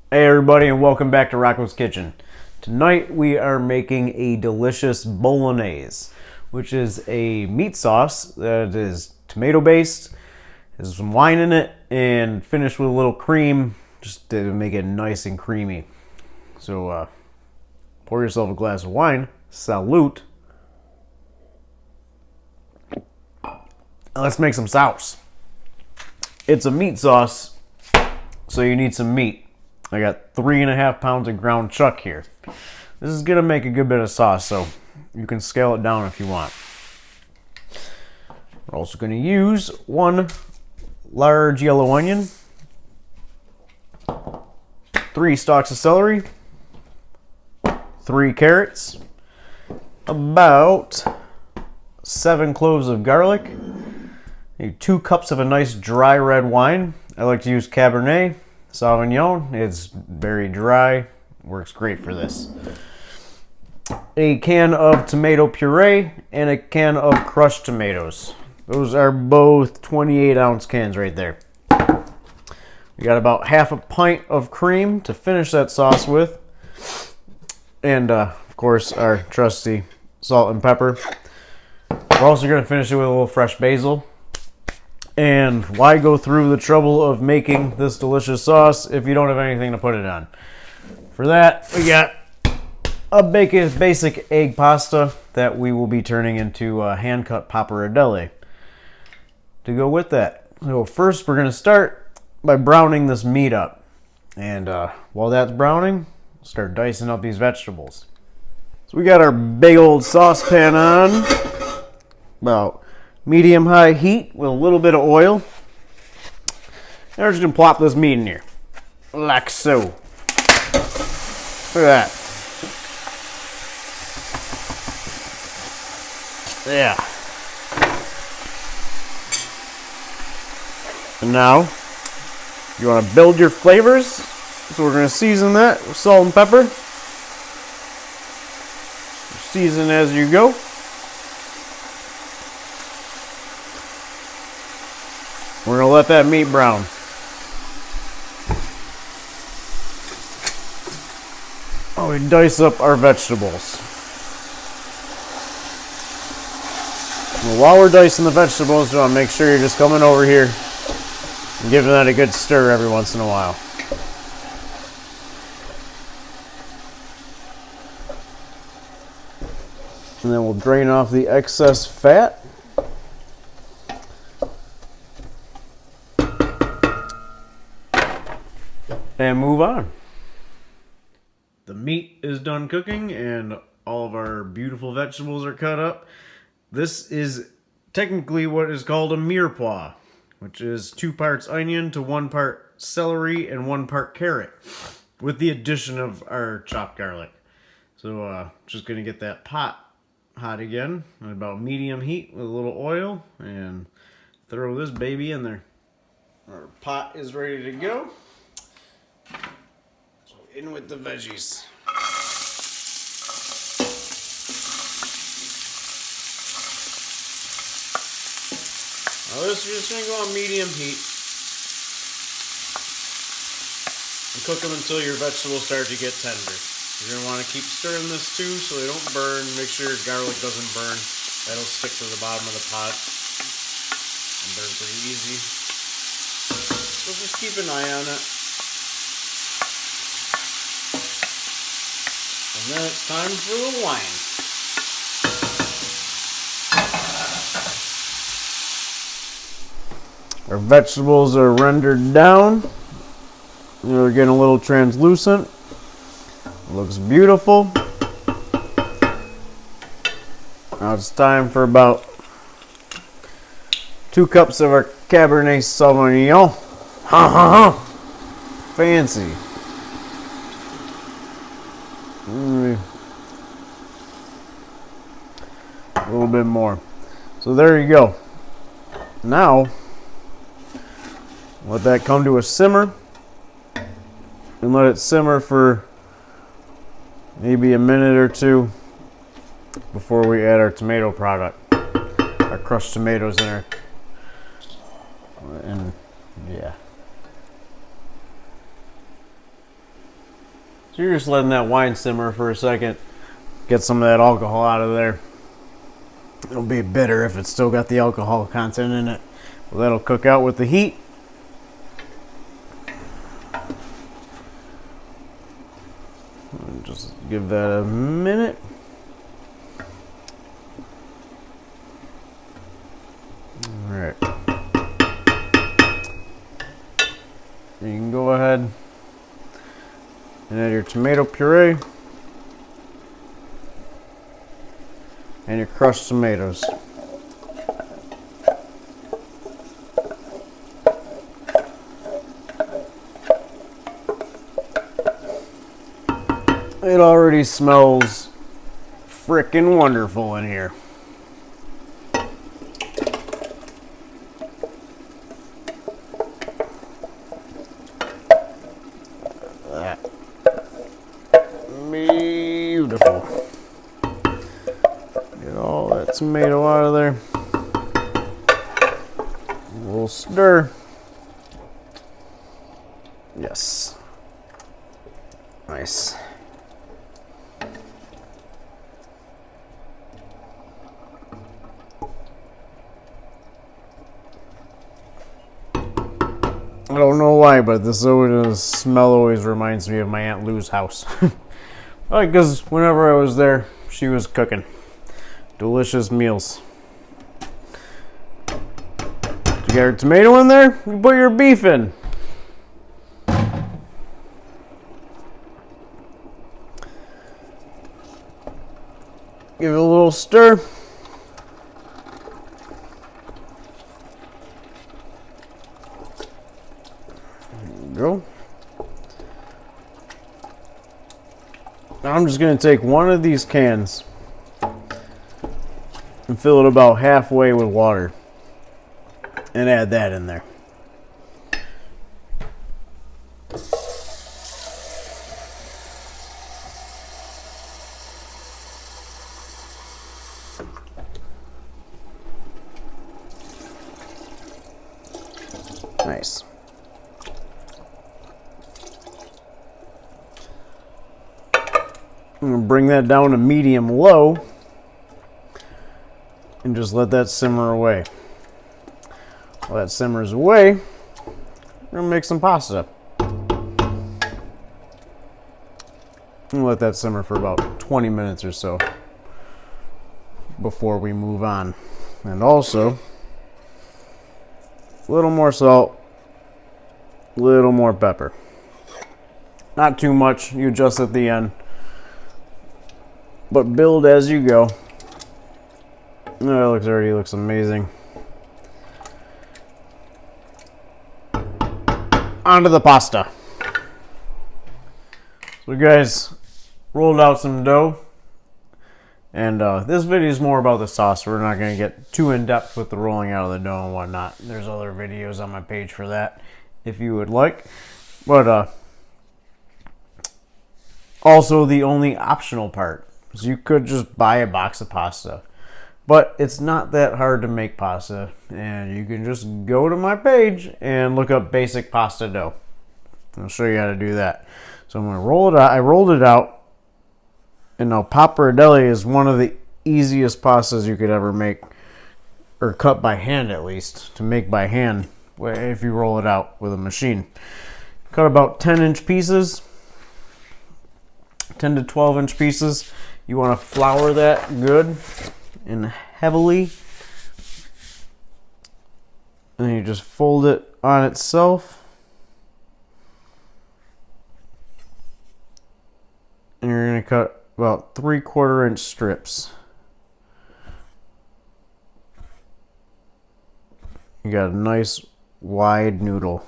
Hey everybody, and welcome back to Rocco's Kitchen. Tonight we are making a delicious Bolognese, which is a meat sauce that is tomato based, has some wine in it, and finished with a little cream just to make it nice and creamy. So pour yourself a glass of wine, salute, and let's make some sauce. It's a meat sauce, so you need some meat. I got 3.5 pounds of ground chuck here. This is gonna make a good bit of sauce, so you can scale it down if you want. We're also gonna use 1 large yellow onion, 3 stalks of celery, 3 carrots, about 7 cloves of garlic, 2 cups of a nice dry red wine. I like to use Cabernet Sauvignon. It's very dry, works great for this. A can of tomato puree and a can of crushed tomatoes. Those are both 28-ounce cans right there. We got about half a pint of cream to finish that sauce with. And of course our trusty salt and pepper. We're also going to finish it with a little fresh basil. And why go through the trouble of making this delicious sauce if you don't have anything to put it on? For that, we got a basic egg pasta that we will be turning into hand-cut pappardelle. To go with that, so first we're going to start by browning this meat up. And while that's browning, start dicing up these vegetables. So we got our big old saucepan on, about medium-high heat with a little bit of oil. And we're just going to plop this meat in here, like so. Look at that. Yeah. And now, you want to build your flavors, so we're going to season that with salt and pepper. Season as you go. We're going to let that meat brown. Oh, we dice up our vegetables. Well, while we're dicing the vegetables, you want to make sure you're just coming over here and giving that a good stir every once in a while. And then we'll drain off the excess fat. And move on. The meat is done cooking and all of our beautiful vegetables are cut up. This is technically what is called a mirepoix, which is 2 parts onion to 1 part celery and 1 part carrot, with the addition of our chopped garlic. So just gonna get that pot hot again at about medium heat with a little oil and throw this baby in there. Our pot is ready to go. So in with the veggies. Now this is just going to go on medium heat. And cook them until your vegetables start to get tender. You're going to want to keep stirring this too so they don't burn. Make sure your garlic doesn't burn. That'll stick to the bottom of the pot and burn pretty easy. So just keep an eye on it. And then it's time for the wine. Our vegetables are rendered down. They're getting a little translucent. Looks beautiful. Now it's time for about 2 cups of our Cabernet Sauvignon. Ha ha ha! Fancy. A little bit more. So there you go. Now, let that come to a simmer and let it simmer for maybe a minute or 2 before we add our tomato product, our crushed tomatoes in our, and yeah. So you're just letting that wine simmer for a second. Get some of that alcohol out of there. It'll be bitter if it's still got the alcohol content in it. Well, that'll cook out with the heat. Just give that a minute. All right. You can go ahead and add your tomato puree and your crushed tomatoes. It already smells frickin' wonderful in here. Beautiful. Get all that tomato out of there. A little stir. Yes. Nice. I don't know why, but this smell always reminds me of my Aunt Lou's house. Because whenever I was there, she was cooking delicious meals. You got your tomato in there? You put your beef in. Give it a little stir. There you go. Now I'm just going to take one of these cans and fill it about halfway with water and add that in there. Nice. I'm going to bring that down to medium-low and just let that simmer away. While that simmers away, we're going to make some pasta. And let that simmer for about 20 minutes or so before we move on. And also, a little more salt, a little more pepper. Not too much, you adjust at the end. But build as you go. Oh, it already looks amazing. Onto the pasta. So guys, rolled out some dough. And this video is more about the sauce. We're not going to get too in-depth with the rolling out of the dough and whatnot. There's other videos on my page for that, if you would like. But also the only optional part. So you could just buy a box of pasta, but it's not that hard to make pasta, and you can just go to my page and look up basic pasta dough. I'll show you how to do that. So I'm going to roll it out. I rolled it out, and now pappardelle is one of the easiest pastas you could ever make, or cut by hand at least, to make by hand if you roll it out with a machine. Cut about 10-inch pieces, 10 to 12-inch pieces. You want to flour that good and heavily. And then you just fold it on itself. And you're going to cut about 3/4-inch strips. You got a nice wide noodle.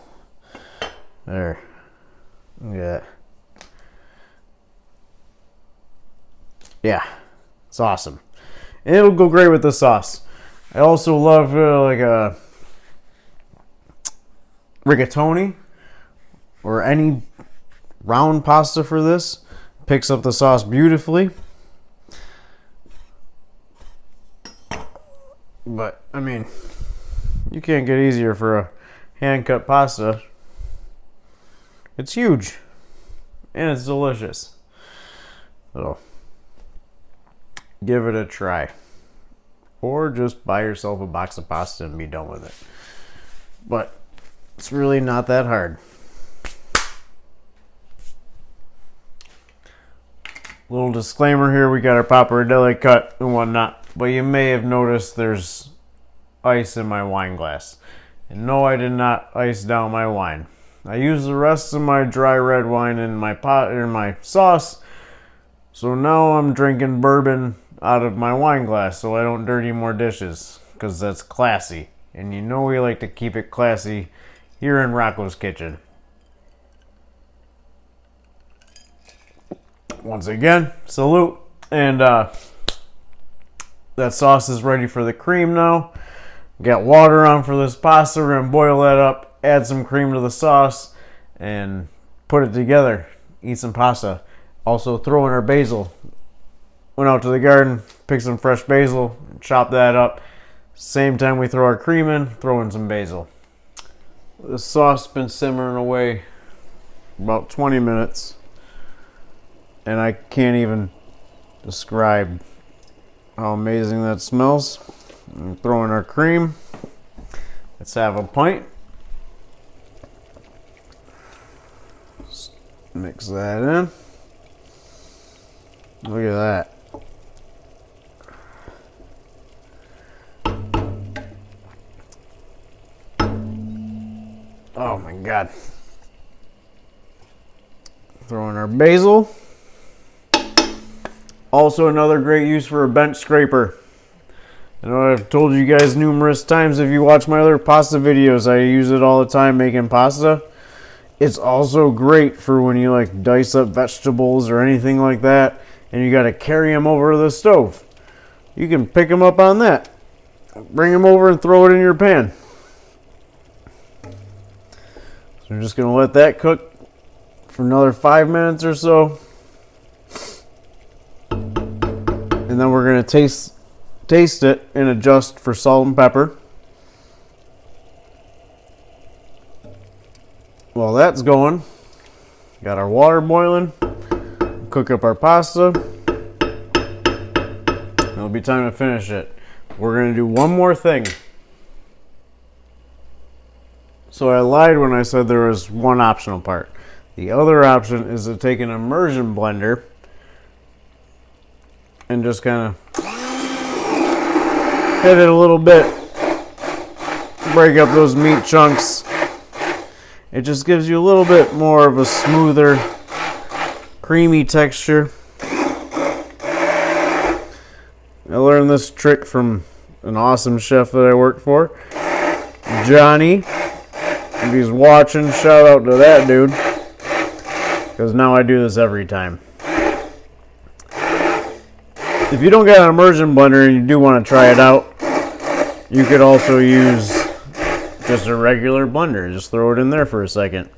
There. Look at that. Yeah, it's awesome. And it'll go great with the sauce. I also love like a rigatoni or any round pasta for this. Picks up the sauce beautifully. But, I mean, you can't get easier for a hand-cut pasta. It's huge. and it's delicious. So give it a try. Or just buy yourself a box of pasta and be done with it. But it's really not that hard. Little disclaimer here, we got our pappardelle cut and whatnot, but you may have noticed there's ice in my wine glass. And no, I did not ice down my wine. I used the rest of my dry red wine in my pot in my sauce, so now I'm drinking bourbon out of my wine glass so I don't dirty more dishes, because that's classy. And you know we like to keep it classy here in Rocco's Kitchen. Once again, salute. And that sauce is ready for the cream now. Got water on for this pasta. We're going to boil that up, add some cream to the sauce, and put it together. Eat some pasta. Also throw in our basil. Went out to the garden, picked some fresh basil, chop that up. Same time we throw our cream in, throw in some basil. The sauce has been simmering away about 20 minutes. And I can't even describe how amazing that smells. And throw in our cream. Let's have a pint. Just mix that in. Look at that. Oh my God. Throw in our basil. Also another great use for a bench scraper. I know I've told you guys numerous times, if you watch my other pasta videos, I use it all the time making pasta. It's also great for when you like dice up vegetables or anything like that and you got to carry them over to the stove. You can pick them up on that. Bring them over and throw it in your pan. So I'm just going to let that cook for another 5 minutes or so. And then we're going to taste it and adjust for salt and pepper. While that's going, got our water boiling. Cook up our pasta. It'll be time to finish it. We're going to do one more thing. So I lied when I said there was one optional part. The other option is to take an immersion blender and just kind of hit it a little bit. Break up those meat chunks. It just gives you a little bit more of a smoother, creamy texture. I learned this trick from an awesome chef that I worked for, Johnny. If he's watching, shout out to that dude, because now I do this every time. If you don't get an immersion blender and you do want to try it out, you could also use just a regular blender. Just throw it in there for a second.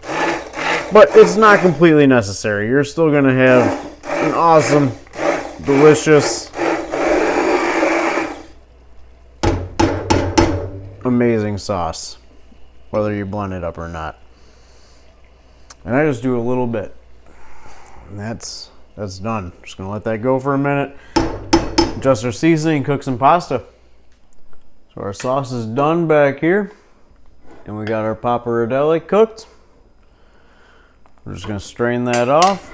But it's not completely necessary. You're still going to have an awesome, delicious, amazing sauce, whether you blend it up or not. And I just do a little bit. And that's done. Just going to let that go for a minute. Adjust our seasoning, cook some pasta. So our sauce is done back here. And we got our pappardelle cooked. We're just going to strain that off.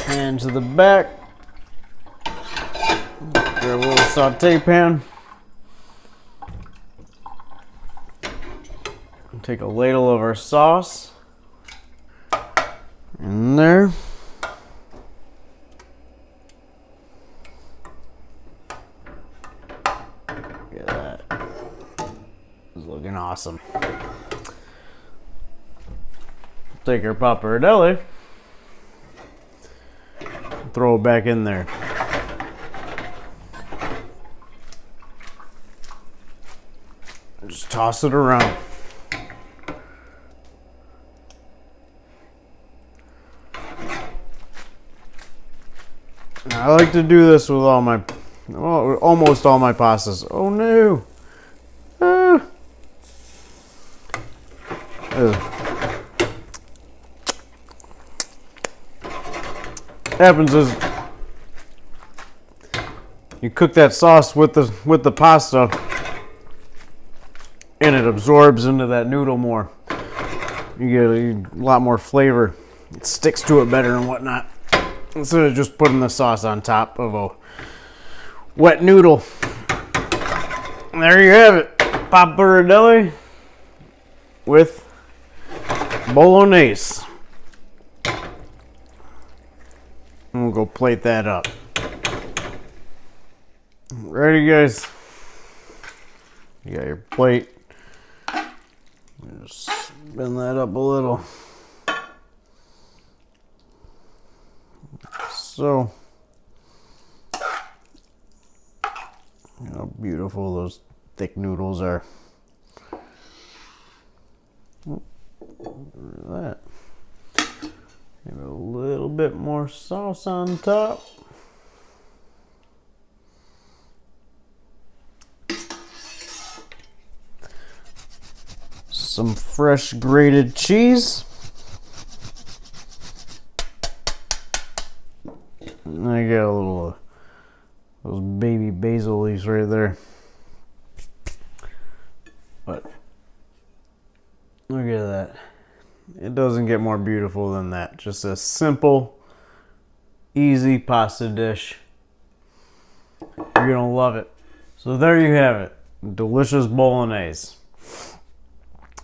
Pan to the back. Grab a little saute pan. Take a ladle of our sauce in there. Look at that. It's looking awesome. Take our pappardelle, throw it back in there. Just toss it around. I like to do this with all my Oh, almost all my pastas. Oh no. Ah. What happens is you cook that sauce with the pasta and it absorbs into that noodle more. You get a lot more flavor. It sticks to it better and whatnot. Instead of just putting the sauce on top of a wet noodle. And there you have it. Pappardelle with Bolognese. And we'll go plate that up. Ready, guys? You got your plate. Just spin that up a little. So, how beautiful those thick noodles are. Look at that. Maybe a little bit more sauce on top. Some fresh grated cheese. And I got a little those baby basil leaves right there. But look at that. It doesn't get more beautiful than that. Just a simple, easy pasta dish. You're gonna love it. So there you have it. Delicious bolognese.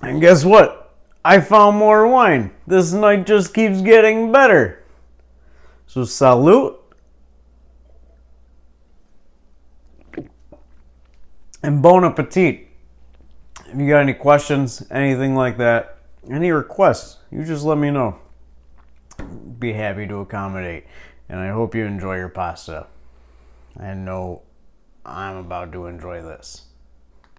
And guess what? I found more wine. This night just keeps getting better. So salute. And bon appetit. If you got any questions, anything like that, any requests, you just let me know. Be happy to accommodate. And I hope you enjoy your pasta. I know I'm about to enjoy this.